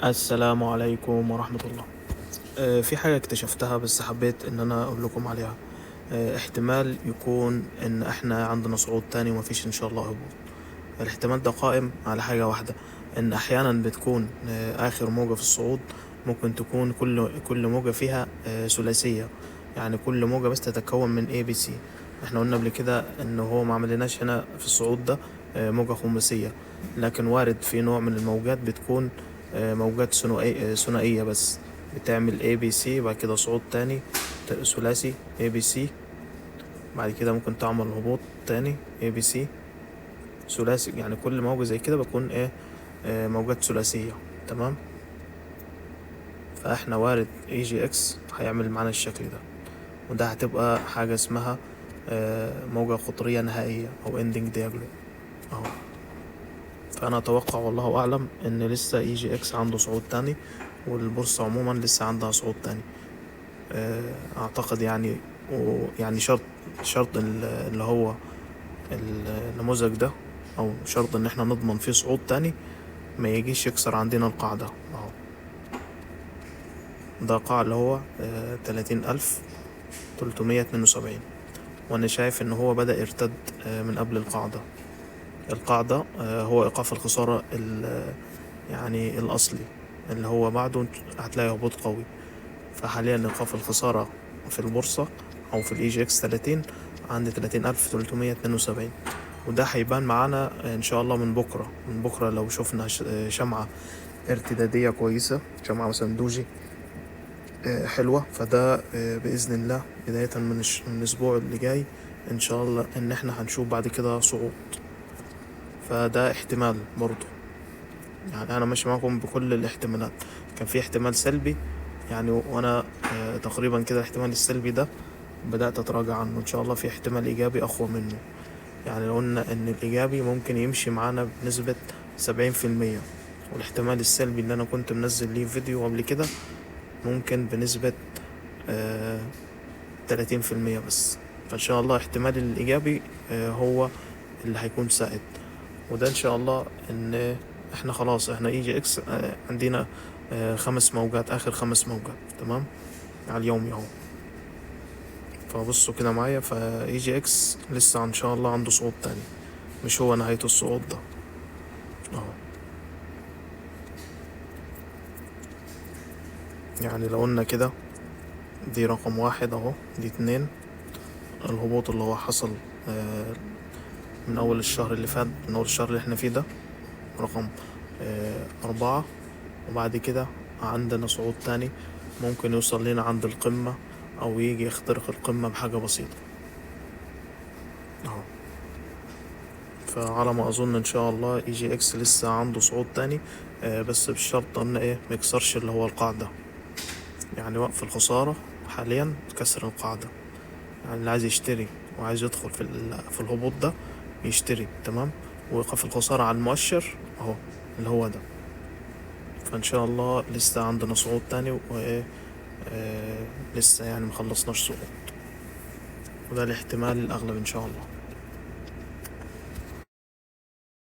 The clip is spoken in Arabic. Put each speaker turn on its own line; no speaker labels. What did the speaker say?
السلام عليكم ورحمة الله. في حاجة اكتشفتها بس حبيت ان انا اقول لكم عليها. احتمال يكون ان احنا عندنا صعود تاني ومفيش ان شاء الله هبوط. الاحتمال ده قائم على حاجة واحدة، ان احيانا بتكون اخر موجة في الصعود ممكن تكون كل موجة فيها ثلاثية. يعني كل موجة بس تتكون من ABC. احنا قلنا قبل كده ان هو ما عملناش هنا في الصعود ده موجة خماسية، لكن وارد في نوع من الموجات بتكون موجات ثنائية بس، بتعمل ABC بعد كده صعود تاني ثلاثي ABC، بعد كده ممكن تعمل هبوط تاني ABC ثلاثي. يعني كل موجة زي كده بكون موجات ثلاثية. تمام. فاحنا وارد EGX هيعمل معانا الشكل ده، وده هتبقى حاجة اسمها موجة قطرية نهائية أو ending diagonal أهو. فأنا أتوقع والله أعلم إن لسه EGX عنده صعود تاني، والبورصة عموما لسه عندها صعود تاني. أعتقد يعني، ويعني شرط اللي هو النموذج ده، أو شرط إن احنا نضمن فيه صعود تاني ما يجيش يكسر عندنا القاعدة أهو. ده قاع اللي هو 30,372، وأنا شايف إن هو بدأ يرتد من قبل القاعدة هو إيقاف الخسارة يعني الأصلي، اللي هو بعده هتلاقي هبوط قوي. فحاليا إيقاف الخسارة في البورصة أو في EGX 30 عند 30,372، وده هيبان معانا إن شاء الله من بكرة لو شفنا شمعة ارتدادية كويسة، شمعة مثلا دوجي حلوة. فده بإذن الله بداية من الأسبوع اللي جاي إن شاء الله إن احنا هنشوف بعد كده صعود. فده احتمال برضه، يعني أنا ماشي معاكم بكل الاحتمالات. كان في احتمال سلبي يعني، وأنا تقريبا كده الاحتمال السلبي ده بدأت أتراجع عنه. إن شاء الله في احتمال إيجابي أقوى منه. يعني لو قلنا إن الإيجابي ممكن يمشي معانا بنسبة 70%، والاحتمال السلبي اللي أنا كنت منزل ليه فيديو قبل كده ممكن بنسبة 30% بس. فإن شاء الله احتمال الإيجابي هو اللي هيكون سائد. وده إن شاء الله إن احنا خلاص احنا EGX عندنا 5 موجات، آخر 5 موجات تمام على اليوم اهو. فبصوا كده معايا، EGX لسه إن شاء الله عنده صعود تاني، مش هو نهاية الصعود ده اهو. يعني لو قلنا كده دي رقم 1 اهو، دي 2 الهبوط اللي هو حصل من أول الشهر اللي فات، من أول الشهر اللي احنا فيه ده، رقم 4. وبعد كده عندنا صعود تاني ممكن يوصل لنا عند القمة، أو يجي يخترق القمة بحاجة بسيطة اهو. فعلى ما أظن إن شاء الله EGX لسه عنده صعود تاني، بس بالشرط إن ميكسرش اللي هو القاعدة. يعني وقف الخسارة حاليا كسر القاعدة. يعني اللي عايز يشتري وعايز يدخل في الهبوط ده يشتري تمام، ويوقف الخسارة على المؤشر اهو اللي هو ده. فان شاء الله لسه عندنا صعود تاني، وايه لسه يعني مخلصناش صعود، وده الاحتمال الاغلب ان شاء الله.